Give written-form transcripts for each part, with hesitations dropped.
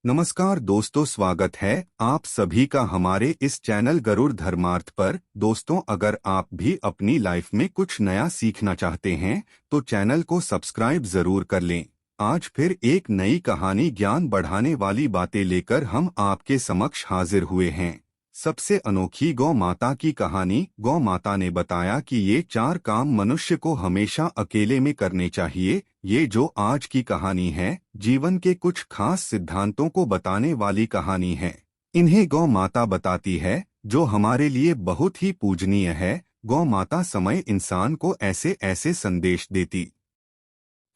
नमस्कार दोस्तों, स्वागत है आप सभी का हमारे इस चैनल गरुड़ धर्मार्थ पर। दोस्तों, अगर आप भी अपनी लाइफ में कुछ नया सीखना चाहते हैं तो चैनल को सब्सक्राइब जरूर कर लें। आज फिर एक नई कहानी, ज्ञान बढ़ाने वाली बातें लेकर हम आपके समक्ष हाजिर हुए हैं। सबसे अनोखी गौ माता की कहानी। गौ माता ने बताया कि ये 4 काम मनुष्य को हमेशा अकेले में करने चाहिए। ये जो आज की कहानी है, जीवन के कुछ खास सिद्धांतों को बताने वाली कहानी है। इन्हें गौ माता बताती है, जो हमारे लिए बहुत ही पूजनीय है। गौ माता समय इंसान को ऐसे ऐसे संदेश देती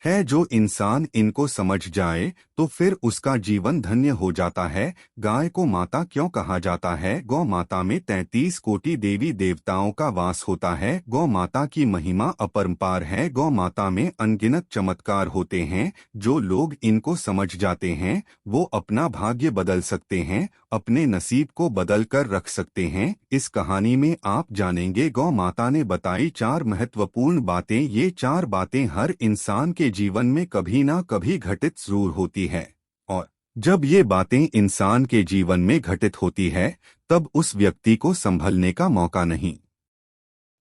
है, जो इंसान इनको समझ जाए तो फिर उसका जीवन धन्य हो जाता है। गाय को माता क्यों कहा जाता है? गौ माता में 33 कोटि देवी देवताओं का वास होता है। गौ माता की महिमा अपरंपार है। गौ माता में अनगिनत चमत्कार होते हैं। जो लोग इनको समझ जाते हैं वो अपना भाग्य बदल सकते हैं, अपने नसीब को बदल कर रख सकते हैं। इस कहानी में आप जानेंगे गौ माता ने बताई 4 महत्वपूर्ण बातें। ये 4 बातें हर इंसान के जीवन में कभी ना कभी घटित जरूर होती है, और जब ये बातें इंसान के जीवन में घटित होती है तब उस व्यक्ति को संभलने का मौका नहीं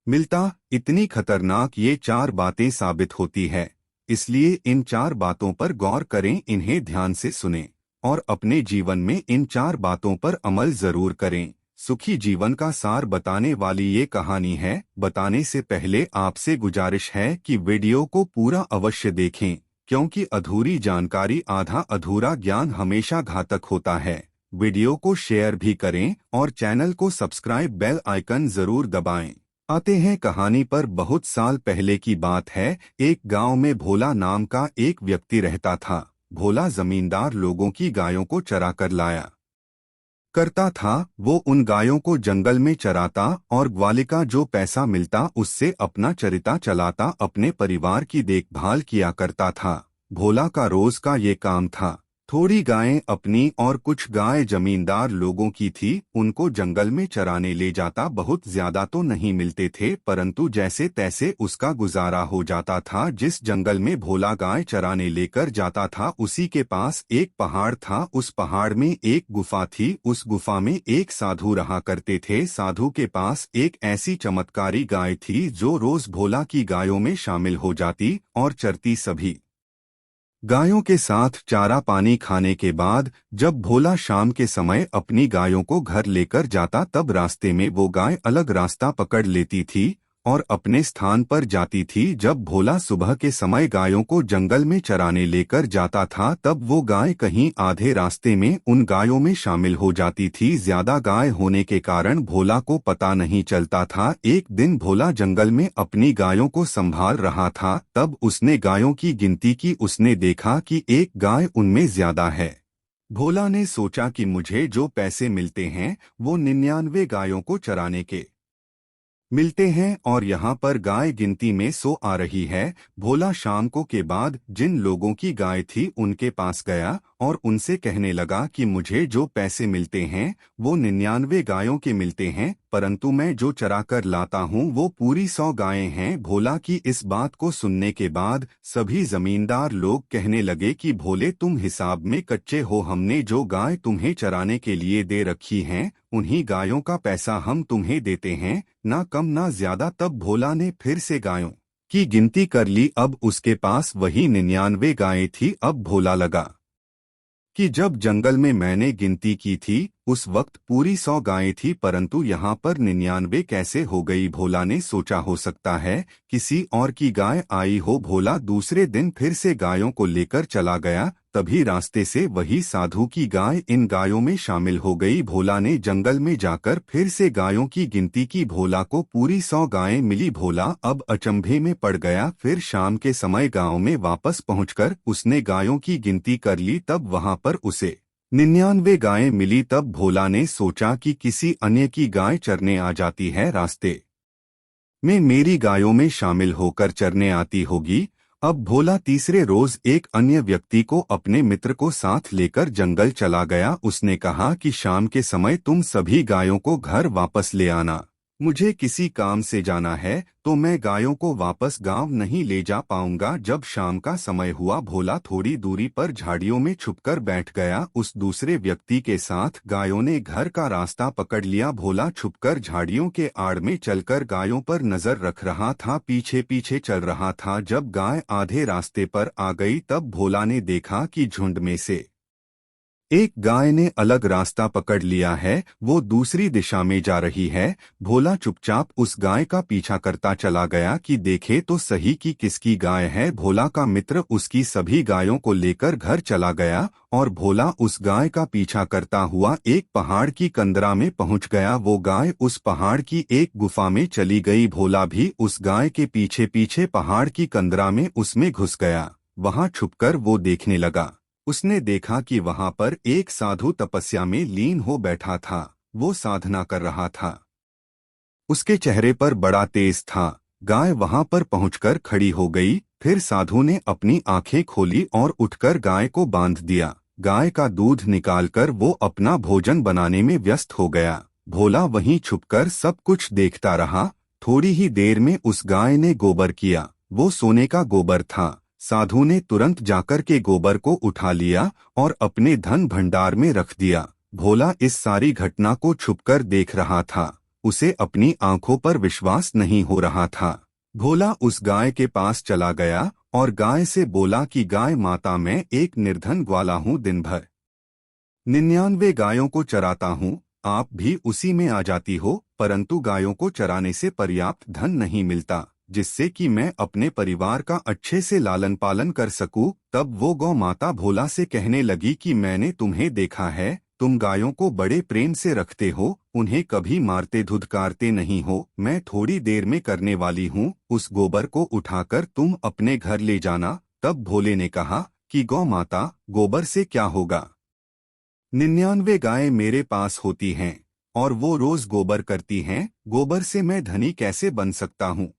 मिलता। इतनी खतरनाक ये 4 बातें साबित होती है। इसलिए इन 4 बातों पर गौर करें, इन्हें ध्यान से सुनें और अपने जीवन में इन 4 बातों पर अमल जरूर करें। सुखी जीवन का सार बताने वाली ये कहानी है। बताने से पहले आपसे गुजारिश है कि वीडियो को पूरा अवश्य देखें, क्योंकि अधूरी जानकारी आधा अधूरा ज्ञान हमेशा घातक होता है। वीडियो को शेयर भी करें और चैनल को सब्सक्राइब, बेल आइकन जरूर दबाएं। आते हैं कहानी पर। बहुत साल पहले की बात है। एक गांव में भोला नाम का एक व्यक्ति रहता था। भोला जमींदार लोगों की गायों को चरा कर लाया करता था। वो उन गायों को जंगल में चराता और ग्वाले का जो पैसा मिलता उससे अपना चरिता चलाता, अपने परिवार की देखभाल किया करता था। भोला का रोज का ये काम था। थोड़ी गायें अपनी और कुछ गाय जमींदार लोगों की थी। उनको जंगल में चराने ले जाता। बहुत ज्यादा तो नहीं मिलते थे, परंतु जैसे तैसे उसका गुजारा हो जाता था। जिस जंगल में भोला गाय चराने लेकर जाता था उसी के पास एक पहाड़ था। उस पहाड़ में एक गुफा थी। उस गुफा में एक साधु रहा करते थे। साधु के पास एक ऐसी चमत्कारी गाय थी जो रोज भोला की गायों में शामिल हो जाती और चरती। सभी गायों के साथ चारा पानी खाने के बाद जब भोला शाम के समय अपनी गायों को घर लेकर जाता, तब रास्ते में वो गाय अलग रास्ता पकड़ लेती थी और अपने स्थान पर जाती थी। जब भोला सुबह के समय गायों को जंगल में चराने लेकर जाता था तब वो गाय कहीं आधे रास्ते में उन गायों में शामिल हो जाती थी। ज्यादा गाय होने के कारण भोला को पता नहीं चलता था। एक दिन भोला जंगल में अपनी गायों को संभाल रहा था, तब उसने गायों की गिनती की। उसने देखा कि एक गाय उनमें ज्यादा है। भोला ने सोचा कि मुझे जो पैसे मिलते हैं वो 99 गायों को चराने के मिलते हैं और यहाँ पर गाय गिनती में 100 आ रही है। भोला शाम को के बाद जिन लोगों की गाय थी उनके पास गया और उनसे कहने लगा कि मुझे जो पैसे मिलते हैं वो 99 गायों के मिलते हैं, परंतु मैं जो चरा कर लाता हूँ वो पूरी 100 गायें हैं। भोला की इस बात को सुनने के बाद सभी जमींदार लोग कहने लगे कि भोले, तुम हिसाब में कच्चे हो। हमने जो गाय तुम्हें चराने के लिए दे रखी हैं उन्हीं गायों का पैसा हम तुम्हें देते हैं, ना कम ना ज्यादा। तब भोला ने फिर से गायों की गिनती कर ली। अब उसके पास वही 99 गायें थी। अब भोला लगा कि जब जंगल में मैंने गिनती की थी उस वक्त पूरी 100 गायें थी, परंतु यहाँ पर 99 कैसे हो गई? भोला ने सोचा हो सकता है किसी और की गाय आई हो। भोला दूसरे दिन फिर से गायों को लेकर चला गया। तभी रास्ते से वही साधु की गाय इन गायों में शामिल हो गई। भोला ने जंगल में जाकर फिर से गायों की गिनती की। भोला को पूरी 100 गायें मिली। भोला अब अचंभे में पड़ गया। फिर शाम के समय गांव में वापस पहुंचकर उसने गायों की गिनती कर ली। तब वहां पर उसे 99 गायें मिली। तब भोला ने सोचा कि किसी अन्य की गाय चरने आ जाती है, रास्ते में मेरी गायों में शामिल होकर चरने आती होगी। अब भोला तीसरे रोज एक अन्य व्यक्ति को, अपने मित्र को साथ लेकर जंगल चला गया। उसने कहा कि शाम के समय तुम सभी गायों को घर वापस ले आना। मुझे किसी काम से जाना है तो मैं गायों को वापस गांव नहीं ले जा पाऊंगा। जब शाम का समय हुआ, भोला थोड़ी दूरी पर झाड़ियों में छुपकर बैठ गया। उस दूसरे व्यक्ति के साथ गायों ने घर का रास्ता पकड़ लिया। भोला छुपकर झाड़ियों के आड़ में चलकर गायों पर नजर रख रहा था, पीछे पीछे चल रहा था। जब गाय आधे रास्ते पर आ गई तब भोला ने देखा कि झुंड में से एक गाय ने अलग रास्ता पकड़ लिया है, वो दूसरी दिशा में जा रही है। भोला चुपचाप उस गाय का पीछा करता चला गया कि देखे तो सही कि किसकी गाय है। भोला का मित्र उसकी सभी गायों को लेकर घर चला गया और भोला उस गाय का पीछा करता हुआ एक पहाड़ की कंदरा में पहुंच गया। वो गाय उस पहाड़ की एक गुफा में चली गई। भोला भी उस गाय के पीछे पीछे पहाड़ की कंदरा में उसमें घुस गया। वहां छुपकर वो देखने लगा। उसने देखा कि वहां पर एक साधु तपस्या में लीन हो बैठा था। वो साधना कर रहा था। उसके चेहरे पर बड़ा तेज था। गाय वहां पर पहुंचकर खड़ी हो गई। फिर साधु ने अपनी आंखें खोली और उठकर गाय को बांध दिया। गाय का दूध निकालकर वो अपना भोजन बनाने में व्यस्त हो गया। भोला वहीं छुपकर सब कुछ देखता रहा। थोड़ी ही देर में उस गाय ने गोबर किया। वो सोने का गोबर था। साधु ने तुरंत जाकर के गोबर को उठा लिया और अपने धन भंडार में रख दिया। भोला इस सारी घटना को छुपकर देख रहा था। उसे अपनी आंखों पर विश्वास नहीं हो रहा था। भोला उस गाय के पास चला गया और गाय से बोला कि गाय माता, मैं एक निर्धन ग्वाला हूँ, दिन भर 99 गायों को चराता हूँ। आप भी उसी में आ जाती हो, परंतु गायों को चराने से पर्याप्त धन नहीं मिलता जिससे कि मैं अपने परिवार का अच्छे से लालन पालन कर सकूं। तब वो गौ माता भोला से कहने लगी कि मैंने तुम्हें देखा है, तुम गायों को बड़े प्रेम से रखते हो, उन्हें कभी मारते धुतकारते नहीं हो। मैं थोड़ी देर में करने वाली हूँ, उस गोबर को उठाकर तुम अपने घर ले जाना। तब भोले ने कहा कि गौ माता, गोबर से क्या होगा? 99 गायें मेरे पास होती हैं और वो रोज गोबर करती हैं। गोबर से मैं धनी कैसे बन सकता हूँ?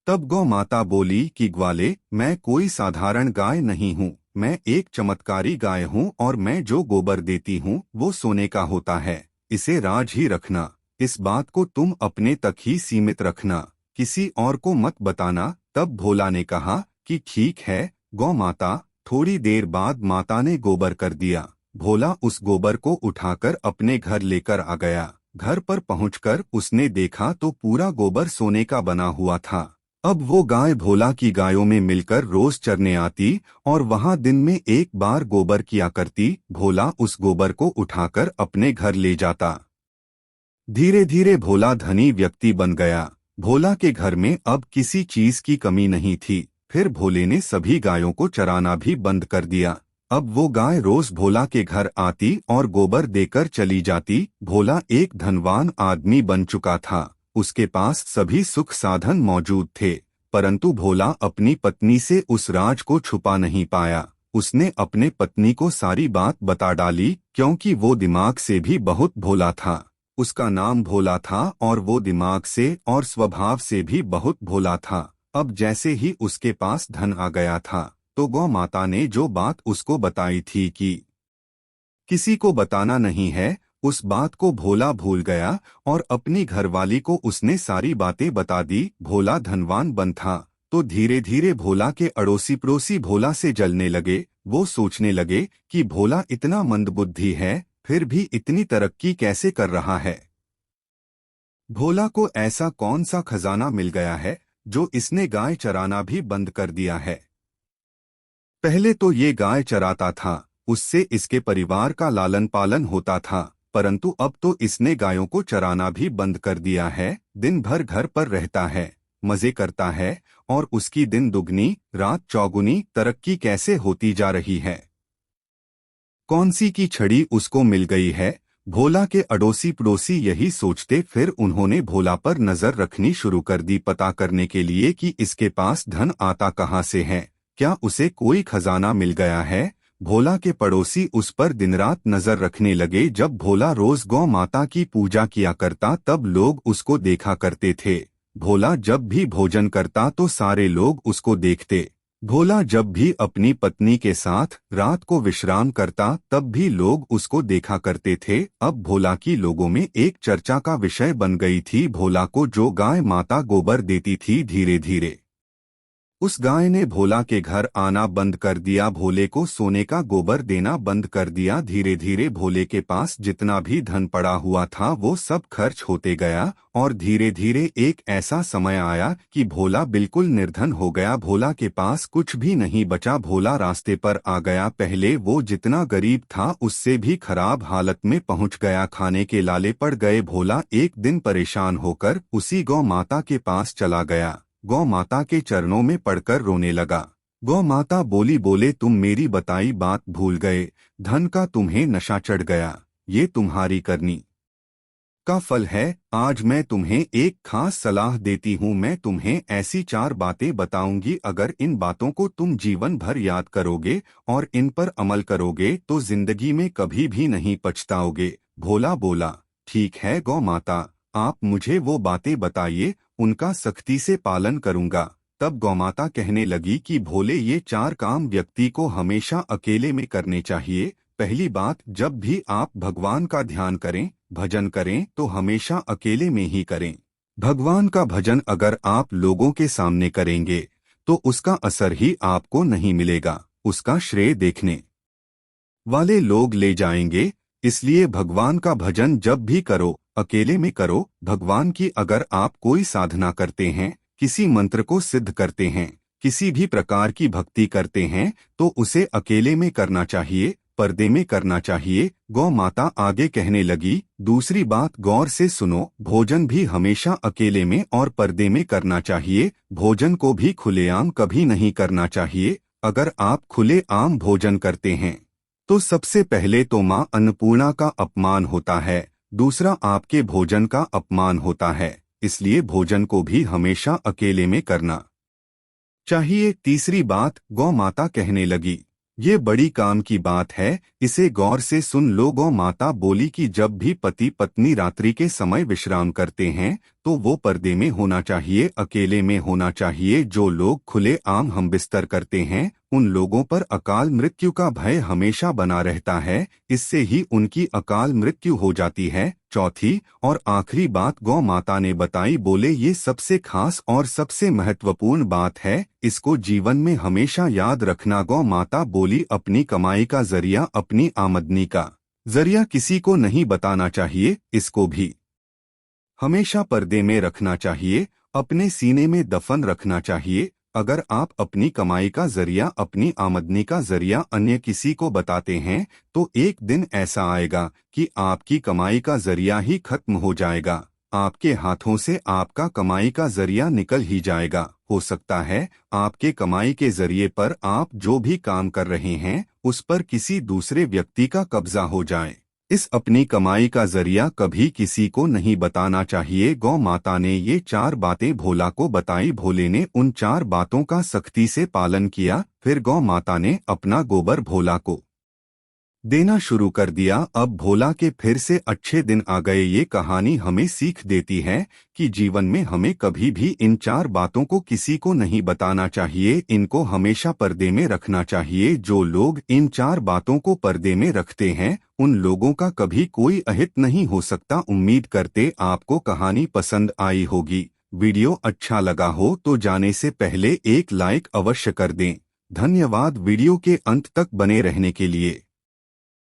तब गौ माता बोली कि ग्वाले, मैं कोई साधारण गाय नहीं हूँ, मैं एक चमत्कारी गाय हूँ और मैं जो गोबर देती हूँ वो सोने का होता है। इसे राज ही रखना। इस बात को तुम अपने तक ही सीमित रखना, किसी और को मत बताना। तब भोला ने कहा कि ठीक है गौ माता। थोड़ी देर बाद माता ने गोबर कर दिया। भोला उस गोबर को उठाकर अपने घर लेकर आ गया। घर पर पहुंचकर उसने देखा तो पूरा गोबर सोने का बना हुआ था। अब वो गाय भोला की गायों में मिलकर रोज चरने आती और वहां दिन में एक बार गोबर किया करती। भोला उस गोबर को उठाकर अपने घर ले जाता। धीरे धीरे भोला धनी व्यक्ति बन गया। भोला के घर में अब किसी चीज की कमी नहीं थी। फिर भोले ने सभी गायों को चराना भी बंद कर दिया। अब वो गाय रोज भोला के घर आती और गोबर देकर चली जाती। भोला एक धनवान आदमी बन चुका था। उसके पास सभी सुख साधन मौजूद थे, परंतु भोला अपनी पत्नी से उस राज को छुपा नहीं पाया। उसने अपने पत्नी को सारी बात बता डाली, क्योंकि वो दिमाग से भी बहुत भोला था। उसका नाम भोला था और वो दिमाग से और स्वभाव से भी बहुत भोला था। अब जैसे ही उसके पास धन आ गया था तो गौ माता ने जो बात उसको बताई थी कि किसी को बताना नहीं है, उस बात को भोला भूल गया और अपनी घरवाली को उसने सारी बातें बता दी। भोला धनवान बन था तो धीरे धीरे भोला के अड़ोसी पड़ोसी भोला से जलने लगे। वो सोचने लगे कि भोला इतना मंदबुद्धि है, फिर भी इतनी तरक्की कैसे कर रहा है। भोला को ऐसा कौन सा खजाना मिल गया है जो इसने गाय चराना भी बंद कर दिया है। पहले तो ये गाय चराता था, उससे इसके परिवार का लालन पालन होता था, परंतु अब तो इसने गायों को चराना भी बंद कर दिया है। दिन भर घर पर रहता है, मजे करता है और उसकी दिन दुगनी रात चौगुनी तरक्की कैसे होती जा रही है। कौन सी की छड़ी उसको मिल गई है। भोला के अड़ोसी पड़ोसी यही सोचते, फिर उन्होंने भोला पर नजर रखनी शुरू कर दी, पता करने के लिए कि इसके पास धन आता कहाँ से है, क्या उसे कोई खजाना मिल गया है। भोला के पड़ोसी उस पर दिन रात नजर रखने लगे। जब भोला रोज गौ माता की पूजा किया करता तब लोग उसको देखा करते थे। भोला जब भी भोजन करता तो सारे लोग उसको देखते। भोला जब भी अपनी पत्नी के साथ रात को विश्राम करता तब भी लोग उसको देखा करते थे। अब भोला की लोगों में एक चर्चा का विषय बन गई थी। भोला को जो गाय माता गोबर देती थी, धीरे धीरे उस गाय ने भोला के घर आना बंद कर दिया। भोले को सोने का गोबर देना बंद कर दिया। धीरे धीरे भोले के पास जितना भी धन पड़ा हुआ था वो सब खर्च होते गया और धीरे धीरे एक ऐसा समय आया कि भोला बिल्कुल निर्धन हो गया। भोला के पास कुछ भी नहीं बचा। भोला रास्ते पर आ गया। पहले वो जितना गरीब था उससे भी खराब हालत में पहुंच गया। खाने के लाले पड़ गए। भोला एक दिन परेशान होकर उसी गौ माता के पास चला गया। गौ माता के चरणों में पड़कर रोने लगा। गौ माता बोली, बोले तुम मेरी बताई बात भूल गए। धन का तुम्हें नशा चढ़ गया। ये तुम्हारी करनी का फल है। आज मैं तुम्हें एक खास सलाह देती हूँ। मैं तुम्हें ऐसी 4 बातें बताऊंगी। अगर इन बातों को तुम जीवन भर याद करोगे और इन पर अमल करोगे तो जिंदगी में कभी भी नहीं पछताओगे। भोला बोला, ठीक है गौ माता, आप मुझे वो बातें बताइए, उनका सख्ती से पालन करूंगा। तब गौमाता कहने लगी कि भोले, ये 4 काम व्यक्ति को हमेशा अकेले में करने चाहिए। पहली बात, जब भी आप भगवान का ध्यान करें, भजन करें तो हमेशा अकेले में ही करें। भगवान का भजन अगर आप लोगों के सामने करेंगे तो उसका असर ही आपको नहीं मिलेगा, उसका श्रेय देखने वाले लोग ले जाएंगे। इसलिए भगवान का भजन जब भी करो अकेले में करो। भगवान की अगर आप कोई साधना करते हैं, किसी मंत्र को सिद्ध करते हैं, किसी भी प्रकार की भक्ति करते हैं तो उसे अकेले में करना चाहिए, पर्दे में करना चाहिए। गौ माता आगे कहने लगी, दूसरी बात गौर से सुनो, भोजन भी हमेशा अकेले में और पर्दे में करना चाहिए। भोजन को भी खुलेआम कभी नहीं करना चाहिए। अगर आप खुलेआम भोजन करते हैं तो सबसे पहले तो माँ अन्नपूर्णा का अपमान होता है, दूसरा आपके भोजन का अपमान होता है। इसलिए भोजन को भी हमेशा अकेले में करना चाहिए। तीसरी बात गौ माता कहने लगी, ये बड़ी काम की बात है, इसे गौर से सुन लो। गौ माता बोली कि जब भी पति पत्नी रात्रि के समय विश्राम करते हैं तो वो पर्दे में होना चाहिए, अकेले में होना चाहिए। जो लोग खुले आम हम बिस्तर करते हैं उन लोगों पर अकाल मृत्यु का भय हमेशा बना रहता है, इससे ही उनकी अकाल मृत्यु हो जाती है। चौथी और आखिरी बात गौ माता ने बताई, बोले ये सबसे खास और सबसे महत्वपूर्ण बात है, इसको जीवन में हमेशा याद रखना। गौ माता बोली, अपनी कमाई का जरिया, अपनी आमदनी का जरिया किसी को नहीं बताना चाहिए, इसको भी हमेशा पर्दे में रखना चाहिए, अपने सीने में दफन रखना चाहिए। अगर आप अपनी कमाई का जरिया, अपनी आमदनी का जरिया अन्य किसी को बताते हैं तो एक दिन ऐसा आएगा कि आपकी कमाई का जरिया ही खत्म हो जाएगा, आपके हाथों से आपका कमाई का जरिया निकल ही जाएगा। हो सकता है आपके कमाई के जरिए पर आप जो भी काम कर रहे हैं उस पर किसी दूसरे व्यक्ति का कब्जा हो जाए। इस अपनी कमाई का जरिया कभी किसी को नहीं बताना चाहिए। गौ माता ने ये 4 बातें भोला को बताई। भोले ने उन 4 बातों का सख्ती से पालन किया। फिर गौ माता ने अपना गोबर भोला को देना शुरू कर दिया। अब भोला के फिर से अच्छे दिन आ गए। ये कहानी हमें सीख देती है कि जीवन में हमें कभी भी इन 4 बातों को किसी को नहीं बताना चाहिए, इनको हमेशा पर्दे में रखना चाहिए। जो लोग इन 4 बातों को पर्दे में रखते हैं उन लोगों का कभी कोई अहित नहीं हो सकता। उम्मीद करते आपको कहानी पसंद आई होगी। वीडियो अच्छा लगा हो तो जाने से पहले एक लाइक अवश्य कर दें। धन्यवाद वीडियो के अंत तक बने रहने के लिए।